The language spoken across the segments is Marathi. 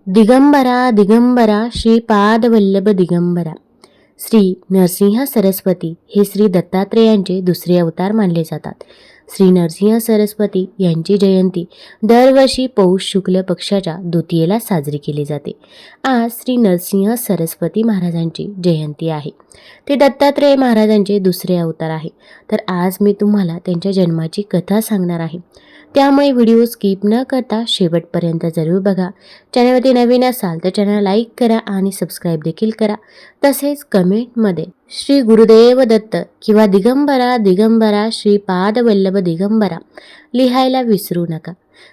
दिगंबरा दिगंबरा श्रीपादवल्लभ दिगंबरा. श्री नरसिंह सरस्वती हे श्री दत्तात्रेयांचे दुसरे अवतार मानले जातात. श्री नरसिंह सरस्वती यांची जयंती दरवर्षी पौष शुक्ल पक्षाच्या द्वितीयेला साजरी केली जाते. आज श्री नरसिंह सरस्वती महाराजांची जयंती आहे. ते दत्तात्रेय महाराजांचे दुसरे अवतार आहे. तर आज मी तुम्हाला त्यांच्या जन्माची कथा सांगणार आहे. त्यामुळे व्हिडिओ स्किप न करता शेवटपर्यंत जरूर बघा. चॅनलवरती नवीन असाल तर चॅनल लाईक करा आणि सबस्क्राईब देखील करा. तसेच कमेंटमध्ये श्री गुरुदेव दत्त किंवा दिगंबरा दिगंबरा श्रीपादवल्लभ दिगंबरा लिहायला विसरू नका.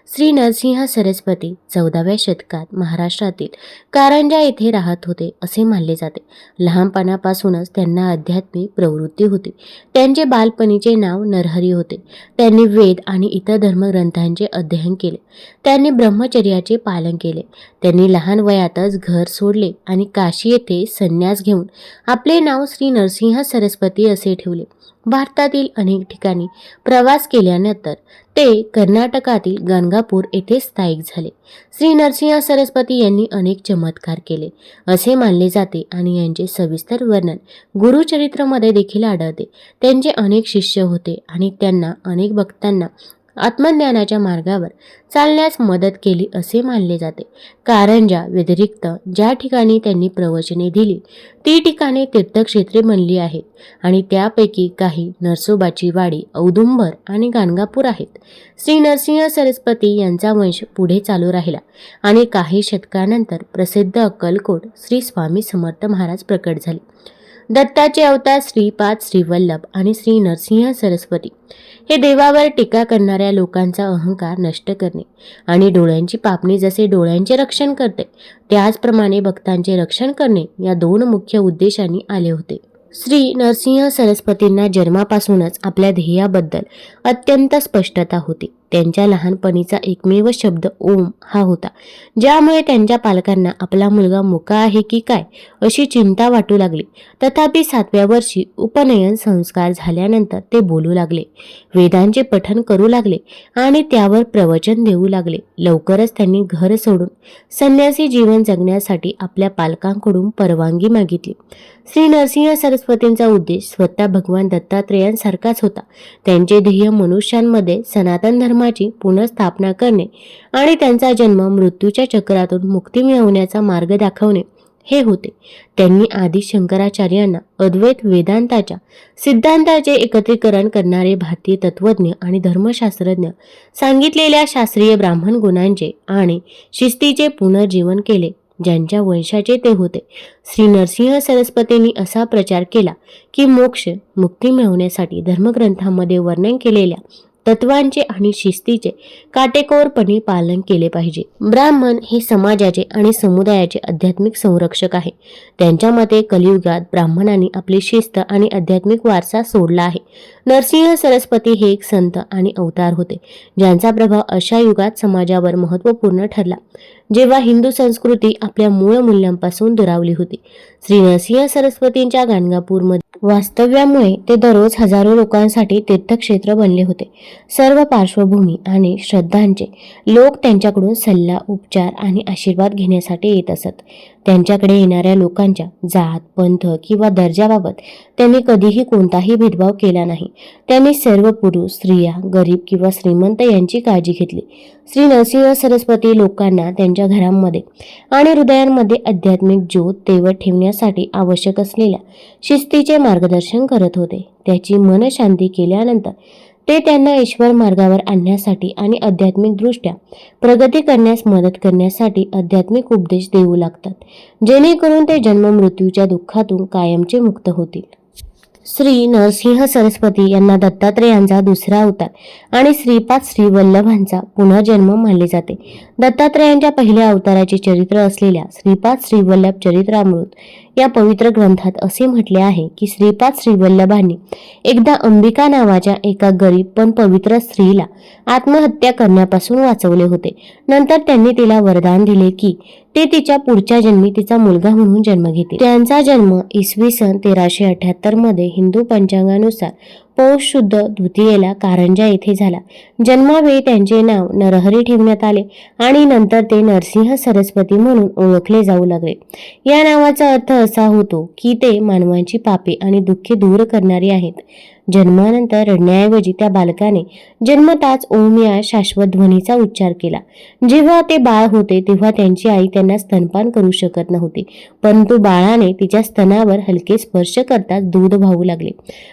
श्री नरसिंह सरस्वती 14व्या शतकात महाराष्ट्रातील कारंजा येथे राहत होते असे मानले जाते. लहानपणापासूनच त्यांना आध्यात्मिक प्रवृत्ती होती. त्यांचे बालपणीचे नाव नरहरी होते. त्यांनी वेद आणि इतर धर्मग्रंथांचे अध्ययन केले. त्यांनी ब्रह्मचर्याचे पालन केले. त्यांनी लहान वयातच घर सोडले आणि काशी येथे संन्यास घेऊन आपले नाव श्री नरसिंह सरस्वती असे ठेवले. भारतातील अनेक ठिकाणी प्रवास केल्यानंतर ते कर्नाटकातील गाणगापूर येथे स्थायिक झाले. श्री नरसिंह सरस्वती यांनी अनेक चमत्कार केले असे मानले जाते आणि यांचे सविस्तर वर्णन गुरुचरित्रमध्ये देखील आढळते. त्यांचे अनेक शिष्य होते आणि त्यांना अनेक भक्तांना आत्मज्ञानाच्या मार्गावर चालण्यास मदत केली असे मानले जाते. कारंजा व्यतिरिक्त ज्या ठिकाणी त्यांनी प्रवचने दिली ती ठिकाणे तीर्थक्षेत्रे बनली आहेत आणि त्यापैकी काही नरसोबाची वाडी, औदुंबर आणि गाणगापूर आहेत. श्री नरसिंह सरस्वती यांचा वंश पुढे चालू राहिला आणि काही शतकानंतर प्रसिद्ध अक्कलकोट श्री स्वामी समर्थ महाराज प्रकट झाले. दत्ताचे अवतार श्रीपाद, श्रीवल्लभ आणि श्री नरसिंह सरस्वती हे देवावर टीका करणाऱ्या लोकांचा अहंकार नष्ट करणे आणि डोळ्यांची पापणी जसे डोळ्यांचे रक्षण करते त्याचप्रमाणे भक्तांचे रक्षण करणे या दोन मुख्य उद्देशांनी आले होते. श्री नरसिंह सरस्वतींना जन्मापासूनच आपल्या ध्येयाबद्दल अत्यंत स्पष्टता होती. त्यांच्या लहानपणीचा एकमेव शब्द ओम हा होता, ज्यामुळे त्यांच्या पालकांना आपला मुलगा मुका आहे की काय अशी चिंता वाटू लागली. तथापि 7व्या वर्षी उपनयन संस्कार झाल्यानंतर ते बोलू लागले, वेदांचे पठण करू लागले आणि त्यावर प्रवचन देऊ लागले. लवकरच त्यांनी घर सोडून संन्यासी जीवन जगण्यासाठी आपल्या पालकांकडून परवानगी मागितली. श्री नरसिंह सरस्वतींचा उद्देश स्वतः भगवान दत्तात्रेयांसारखाच होता. त्यांचे ध्येय मनुष्यांमध्ये सनातन धर्माची पुनर्स्थापना करणे आणि त्यांचा जन्म मृत्यूच्या चक्रातून मुक्ती मिळवण्याचा मार्ग दाखवणे हे होते. त्यांनी आदि शंकराचार्यांना अद्वैत वेदांताच्या सिद्धांताचे एकत्रीकरण करणारे भारतीय तत्त्वज्ञ आणि धर्मशास्त्रज्ञ सांगितलेल्या शास्त्रीय ब्राह्मण गुणांचे आणि शिस्तीचे पुनर्जीवन केले, ज्यांच्या वंशाचे ते होते. श्री नरसिंह सरस्वतींनी असा प्रचार केला की मोक्ष मुक्ती मिळवण्यासाठी धर्मग्रंथांमध्ये वर्णन केलेल्या तत्वांचे आणि शिस्तीचे काटेकोरपणे पालन केले पाहिजे. ब्राह्मण हे समाजाचे आणि समुदायाचे आध्यात्मिक संरक्षक आहे. त्यांच्या मते कलियुगात ब्राह्मणांनी आपली शिस्त आणि आध्यात्मिक वारसा सोडला आहे. नरसिंह सरस्वती हे एक संत आणि अवतार होते, ज्यांचा प्रभाव अशा युगात समाजावर महत्त्वपूर्ण ठरला जेव्हा हिंदू संस्कृती आपल्या मूळ मूल्यांपासून दुरावली होती. श्री नरसिंह सरस्वतींच्या गाणगापूरमध्ये वास्तव्यामुळे ते दररोज हजारो लोकांसाठी तीर्थक्षेत्र बनले होते. सर्व पार्श्वभूमी आणि श्रद्धांचे लोक त्यांच्याकडून सल्ला, उपचार आणि आशीर्वाद घेण्यासाठी येत असत. त्यांच्याकडे येणाऱ्या लोकांच्या जात, पंथ किंवा दर्जाबाबत त्यांनी कधीही कोणताही भेदभाव केला नाही. त्यांनी सर्व पुरुष, स्त्रिया, गरीब किंवा श्रीमंत यांची काळजी घेतली. श्री नरसिंह सरस्वती लोकांना त्यांच्या घरांमध्ये आणि हृदयांमध्ये आध्यात्मिक ज्योत तेवत ठेवण्यासाठी आवश्यक असलेल्या शिस्तीचे मार्गदर्शन करत होते. त्याची मनशांती केल्यानंतर ते त्यांना ईश्वर मार्गावर आणण्यासाठी आणि आध्यात्मिकदृष्ट्या प्रगती करण्यास मदत करण्यासाठी आध्यात्मिक उपदेश देऊ लागतात, जेणेकरून ते जन्म मृत्यूच्या दुःखातून कायमचे मुक्त होतील. श्री नरसिंह सरस्वती यांना दत्तात्रेयांचा दुसरा अवतार आणि श्रीपाद, श्रीवल्लभांचा पुनर्जन्म मानले जाते. दत्तात्रेयांच्या पहिल्या अवताराचे चरित्र असलेल्या श्रीपाद श्रीवल्लभ चरित्रामृत या पवित्र ग्रंथात असे म्हटले आहे की श्रीपाद श्रीवल्लभांनी एकदा अंबिका नावाच्या एका गरीब पण पवित्र स्त्रीला आत्महत्या करण्यापासून वाचवले होते. नंतर त्यांनी तिला वरदान दिले की ते तिच्या पुढच्या जन्मी तिचा मुलगा म्हणून जन्म घेतील. त्यांचा जन्म इसवी सन 1378 मध्ये हिंदू पंचांगानुसार पौष शुद्ध द्वितीयेला कारंजा येथे झाला. जन्मावेळी त्यांचे नाव नरहरी ठेवण्यात आले आणि नंतर ते नरसिंह सरस्वती म्हणून ओळखले जाऊ लागले. या नावाचा अर्थ असा होतो की ते मानवांची पापे आणि दुःखे दूर करणारे आहेत. जन्मानंतर रडण्याऐवजी त्या बालकाने जन्मताच ओम या शाश्वत ध्वनीचा उच्चार केला. जेव्हा ते बाळ होते तेव्हा त्यांची आई त्यांना स्तनपान करू शकत नव्हती, परंतु बाळाने तिच्या स्तनावर हलके स्पर्श करताच दूध वाहू लागले.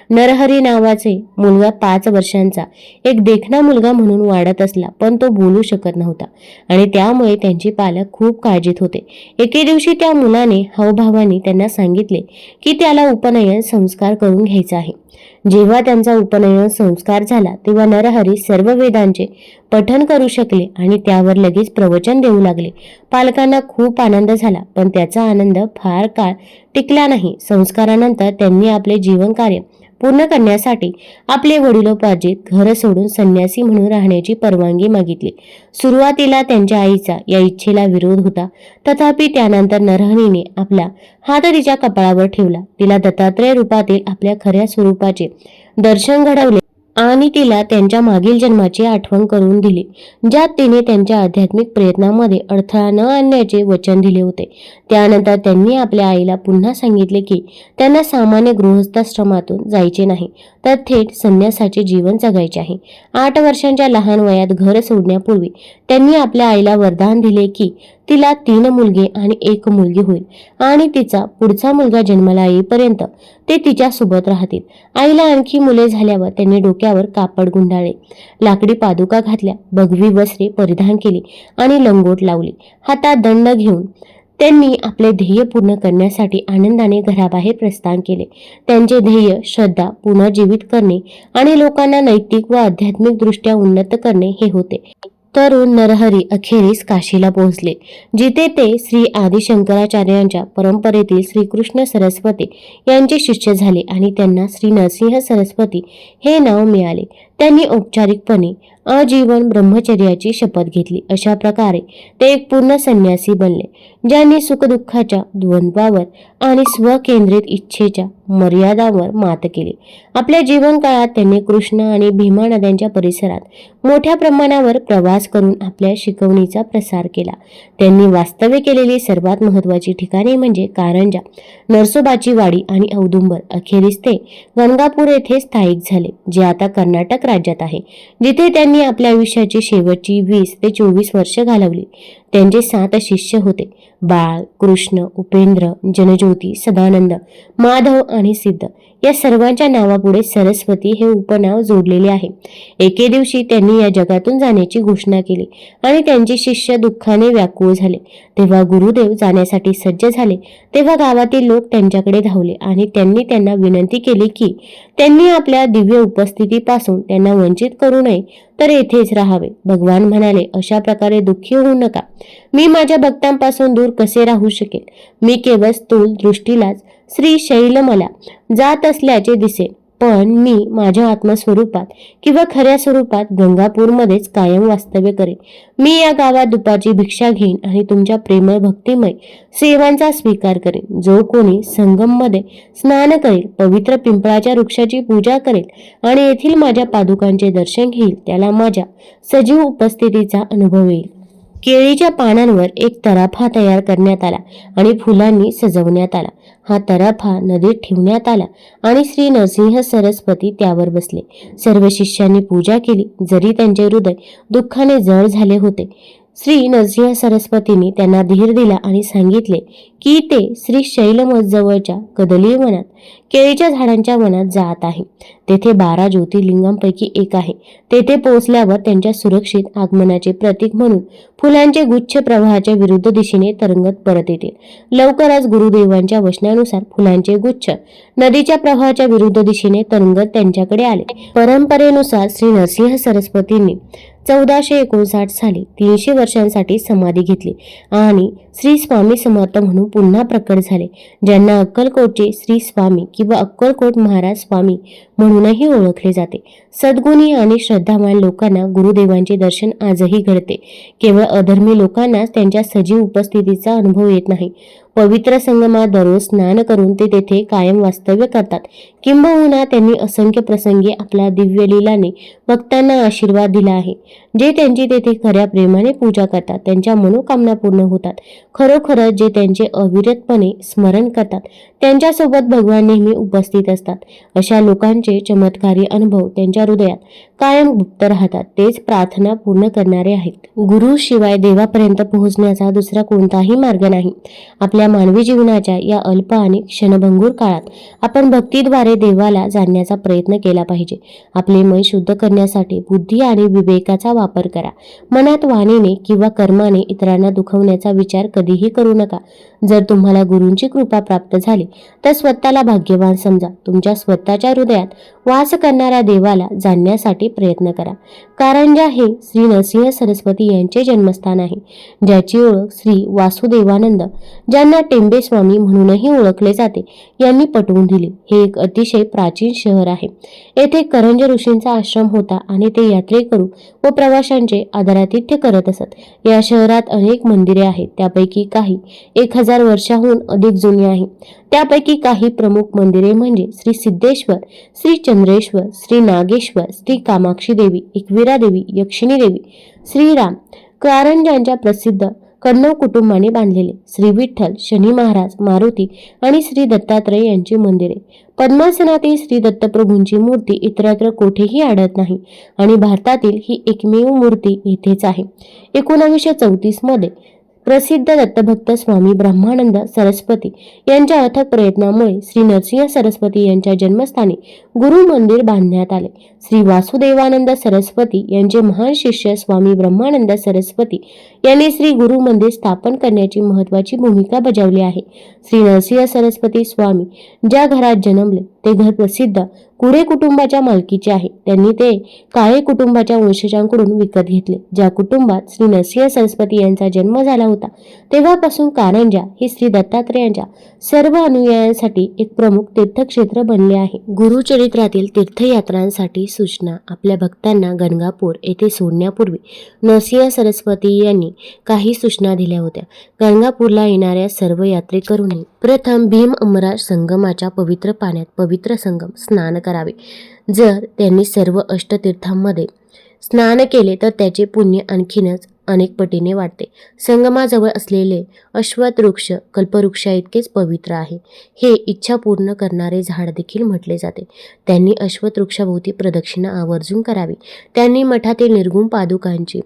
नरहरी नावाचे मुलगा 5 वर्षांचा एक देखणा मुलगा म्हणून वाढत असला, पण तो बोलू शकत नव्हता आणि त्यामुळे त्यांचे पालक खूप काळजीत होते. एके दिवशी त्या मुलाने हावभावाने त्यांना सांगितले की त्याला उपनयन संस्कार करून घ्यायचा आहे. जेव्हा त्यांचा उपनयन संस्कार झाला तेव्हा नरहरी सर्व वेदांचे पठण करू शकले आणि त्यावर लगेच प्रवचन देऊ लागले. पालकांना खूप आनंद झाला, पण त्याचा आनंद फार काळ टिकला नाही. संस्कारानंतर त्यांनी आपले जीवन कार्य पूर्ण करण्यासाठी आपले वडिलोपार्जित घर सोडून संन्यासी म्हणून राहण्याची परवानगी मागितली. सुरुवातीला त्यांच्या आईचा या इच्छेला विरोध होता, तथापि त्यानंतर नरहरीने आपला हात तिच्या कपाळावर ठेवला, तिला दत्तात्रय रूपातील आपल्या खऱ्या स्वरूपाचे दर्शन घडवले आणि तिला त्यांच्या मागील जन्माची आठवण करून दिली, ज्यात तिने त्यांच्या आध्यात्मिक प्रयत्नांमध्ये अडथळा न आणण्याचे वचन दिले होते. त्यानंतर त्यांनी आपल्या आईला पुन्हा सांगितले की त्यांना सामान्य गृहस्थाश्रमातून जायचे नाही, तर थेट संन्यासाचे जीवन जगायचे आहे. 8 वर्षांच्या लहान वयात घर सोडण्यापूर्वी त्यांनी आपल्या आईला वरदान दिले की तिला 3 मुलगे आणि 1 मुलगी होईल आणि तिचा पुढचा मुलगा जन्माला येईपर्यंत ते तिच्या सोबत राहतील. आईला आणखी मुले झाल्यावर त्यांनी डोक्यावर कापड गुंडाळले, लाकडी पादुका घातल्या, भगवी वस्त्रे परिधान केली आणि लंगोट लावली. हातात दंड घेऊन त्यांनी आपले ध्येय पूर्ण करण्यासाठी आनंदाने घराबाहेर प्रस्थान केले. त्यांचे ध्येय श्रद्धा पुनर्जीवित करणे आणि लोकांना नैतिक व आध्यात्मिक दृष्ट्या उन्नत करणे हे होते. तरुण नरहरी अखेरीस काशीला पोहोचले, जिथे ते श्री आदिशंकराचार्यांच्या परंपरेतील श्रीकृष्ण सरस्वती यांचे शिष्य झाले आणि त्यांना श्री नरसिंह सरस्वती हे नाव मिळाले. त्यांनी औपचारिकपणे आजीवन ब्रह्मचर्याची शपथ घेतली. अशा प्रकारे ते एक पूर्ण संन्यासी बनले, ज्यांनी सुखदुःखाच्या द्वंद्वावर आणि स्वकेंद्रित इच्छेच्या मर्यादांवर मात केली. आपल्या जीवनकाळात त्यांनी कृष्ण आणि भीमा नद्यांच्या परिसरात मोठ्या प्रमाणावर प्रवास करून आपल्या शिकवणीचा प्रसार केला. त्यांनी वास्तव्य केलेली सर्वात महत्त्वाची ठिकाणे म्हणजे कारंजा, नरसोबाची वाडी आणि औदुंबर. अखेरीस ते गंगापूर येथे स्थायिक झाले, जे आता कर्नाटक राज्यात आहे, जिथे त्यांनी आपल्या आयुष्याची शेवटची 20 ते 24 वर्ष घालवली. त्यांचे 7 शिष्य होते: बाळ, कृष्ण, उपेंद्र, जनज्योती, सदानंद, माधव आणि सिद्ध. या सर्वांच्या नावापुढे सरस्वती हे उपनाव जोडलेले आहे. एके दिवशी त्यांनी या जगातून जाण्याची घोषणा केली आणि त्यांचे शिष्य दुःखाने व्याकुळ झाले. तेव्हा गुरुदेव जाण्यासाठी सज्ज झाले तेव्हा गावातील लोक त्यांच्याकडे धावले आणि त्यांनी त्यांना विनंती केली की त्यांनी आपल्या दिव्य उपस्थितीपासून त्यांना वंचित करू नये, तर येथेच राहावे. भगवान म्हणाले, अशा प्रकारे दुःखी होऊ नका. मी माझ्या भक्तांपासून दूर कसे राहू शकेल? मी केवळ स्थूल दृष्टीलाच श्री शैलमला जात असल्याचे दिसेल, पण मी माझ्या आत्मस्वरूपात किंवा खऱ्या स्वरूपात गंगापूरमध्येच कायम वास्तव्य करेन. मी या गावात दुपारची भिक्षा घेईन आणि तुमच्या प्रेमळ भक्तिमय सेवांचा स्वीकार करेन. जो कोणी संगममध्ये स्नान करेल, पवित्र पिंपळाच्या वृक्षाची पूजा करेल आणि येथील माझ्या पादुकांचे दर्शन घेईल, त्याला माझ्या सजीव उपस्थितीचा अनुभव येईल. केळीच्या पानांवर एक तराफा तयार करण्यात आला आणि फुलांनी सजवण्यात आला. हा तराफा नदीत ठेवण्यात आला आणि श्री नरसिंह सरस्वती त्यावर बसले. सर्व शिष्यांनी पूजा केली, जरी त्यांचे हृदय दुःखाने जड झाले होते. श्री नरसिंह सरस्वतींनी त्यांना धीर दिला आणि सांगितले की ते श्री शैलमजवळच्या कदली वनात केळीच्या झाडांच्या वनात जात आहे. तेथे 12 ज्योतिर्लिंगांपैकी एक आहे. तेथे पोहोचल्यावर त्यांच्या सुरक्षित आगमनाचे प्रतीक म्हणून फुलांचे गुच्छ प्रवाहाच्या विरुद्ध दिशेने तरंगत परत येतील. लवकरच गुरुदेवांच्या वचनानुसार फुलांचे गुच्छ नदीच्या प्रवाहाच्या विरुद्ध दिशेने तरंगत त्यांच्याकडे आले. परंपरेनुसार श्री नरसिंह सरस्वतींनी 1459 साली 300 वर्षांसाठी समाधी घेतली आणि श्री स्वामी समर्थ म्हणून पुन्हा प्रकट झाले, ज्यांना अक्कलकोटचे श्री स्वामी किंवा अक्कलकोट महाराज स्वामी म्हणूनही ओळखले जाते. सद्गुणी आणि श्रद्धावान लोकांना गुरुदेवांचे दर्शन आजही घडते. केवळ अधर्मी लोकांनाच त्यांच्या सजीव उपस्थितीचा अनुभव येत नाही. पवित्र संगमात दररोज स्नान करून ते तेथे कायम वास्तव्य करतात. किंबहुना त्यांनी असंख्य प्रसंगी आपल्या दिव्य लीलाने भक्तांना आशीर्वाद दिला आहे. जे त्यांची तेथे खऱ्या प्रेमाने पूजा करतात त्यांच्या मनोकामना पूर्ण होतात. खरोखरच जे त्यांचे अविरतपणे स्मरण करतात त्यांच्यासोबत भगवान नेहमी उपस्थित असतात. अशा लोकांचे चमत्कारी अनुभव त्यांच्या हृदयात कायम गुप्त राहतात. तेच प्रार्थना पूर्ण करणारे आहेत. गुरु शिवाय देवापर्यंत पोहोचण्याचा दुसरा कोणताही मार्ग नाही. आपल्या मानवी जीवनाच्या या अल्प आणि क्षणभंगूर काळात आपण भक्तीद्वारे देवाला जाणण्याचा प्रयत्न केला पाहिजे. आपले मन शुद्ध करण्यासाठी बुद्धी आणि विवेकाचा वापर करा. मनात वाणीने किंवा कर्माने इतरांना दुखवण्याचा विचार कधीही करू नका. जर तुम्हाला गुरूंची कृपा प्राप्त झाली तर स्वतःला भाग्यवान समजा. तुमच्या स्वतःच्या हृदयात वास करणाऱ्या देवाला जाणण्यासाठी प्रयत्न करा. कारंजा हे श्री नरसिंह सरस्वती यांचे जन्मस्थान आहे, ज्याची ओळख श्री वासुदेवानंद, ज्यांना टेंबे स्वामी म्हणूनही ओळखले जाते, यांनी पटवून दिली. हे एक अतिशय प्राचीन शहर आहे. येथे करंज ऋषींचा आश्रम होता आणि ते यात्रेकरू व प्रवाशांचे आदरातिथ्य करत असत. या शहरात अनेक मंदिरे आहेत. त्यापैकी काही 1000 वर्षाहून अधिक जुनी आहेत. त्यापैकी काही प्रमुख मंदिरे म्हणजे श्री सिद्धेश्वर, श्री चंद्रेश्वर, श्री नागेश्वर, श्री कामाक्षी देवी, एकविरा देवी, यक्षिणी देवी, श्रीराम. कारंजांच्या प्रसिद्ध कण्णव कुटुंबाने बांधलेले श्री विठ्ठल, शनी महाराज, मारुती आणि श्री दत्तात्रय यांची मंदिरे. पद्मासनातील श्री दत्तप्रभूंची मूर्ती इतरत्र कोठेही आढळत नाही आणि भारतातील ही एकमेव मूर्ती येथेच आहे. 1934 मध्ये प्रसिद्ध दत्तभक्त स्वामी ब्रह्मानंद सरस्वती यांच्या अथक प्रयत्नामुळे श्री नरसिंह सरस्वती यांच्या जन्मस्थानी गुरु मंदिर बांधण्यात आले. श्री वासुदेवानंद सरस्वती यांचे महान शिष्य स्वामी ब्रह्मानंद सरस्वती यांनी श्री गुरु मंदिर स्थापन करण्याची महत्त्वाची भूमिका बजावली आहे. श्री नरसिंह सरस्वती स्वामी ज्या घरात जन्मले ते घर प्रसिद्ध कुरे कुटुंबाच्या मालकीचे आहे. त्यांनी ते काळे कुटुंबाच्या वंशजांकडून विकत घेतले. ज्या कुटुंबात श्री नरसिंह सरस्वती यांचा जन्म झाला होता तेव्हापासून कारंजा हे श्री दत्तात्रेयांच्या सर्व अनुयायांसाठी एक प्रमुख तीर्थक्षेत्र बनले आहे. गुरुचरित्रातील तीर्थयात्रांसाठी सूचना आपल्या भक्तांना गणगापूर येथे सोडण्यापूर्वी नरसिंह सरस्वती यांनी काही सूचना दिल्या होत्या. गणगापूरला येणाऱ्या सर्व यात्रेकरूंनी प्रथम भीम अमराज संगमाच्या पवित्र पाण्यात पवित्र संगम स्नान करावे. जर त्यांनी सर्व अष्टतीर्थांमध्ये स्नान केले तर त्याचे पुण्य आणखीनच अनेक पटीने वाढते. संगमाजवळ असलेले अश्वत्थ वृक्ष कल्पवृक्षा इतकेच पवित्र आहे. हे इच्छा पूर्ण करणारे झाड देखील म्हटले जाते. त्यांनी अश्वत्थ वृक्षाभोवती प्रदक्षिणा आवर्जून करावी. त्यांनी मठातील निर्गुण पादुकांची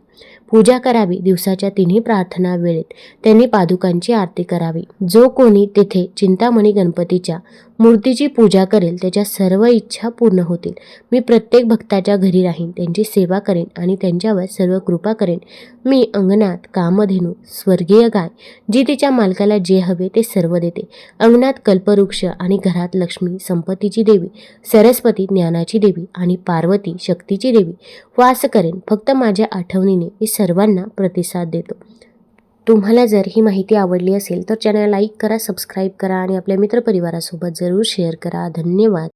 पूजा करावी. दिवसाच्या 3 प्रार्थना वेळेत त्यांनी पादुकांची आरती करावी. जो कोणी तेथे चिंतामणी गणपतीच्या मूर्तीची पूजा करेल त्याच्या सर्व इच्छा पूर्ण होतील. मी प्रत्येक भक्ताच्या घरी राहीन, त्यांची सेवा करेन आणि त्यांच्यावर सर्व कृपा करेन. मी अंगणात कामधेनू, स्वर्गीय गाय, जी तिच्या मालकाला जे हवे ते सर्व देते. अंगणात कल्पवृक्ष आणि घरात लक्ष्मी, संपत्तीची देवी, सरस्वती, ज्ञानाची देवी आणि पार्वती, शक्तीची देवी वास करेन. फक्त माझ्या आठवणीने मी सर्वांना प्रतिसाद देतो. तुम्हाला जर ही माहिती आवडली असेल तर चॅनल लाईक करा, सबस्क्राईब करा आणि आपल्या मित्रपरिवारासोबत जरूर शेअर करा. धन्यवाद.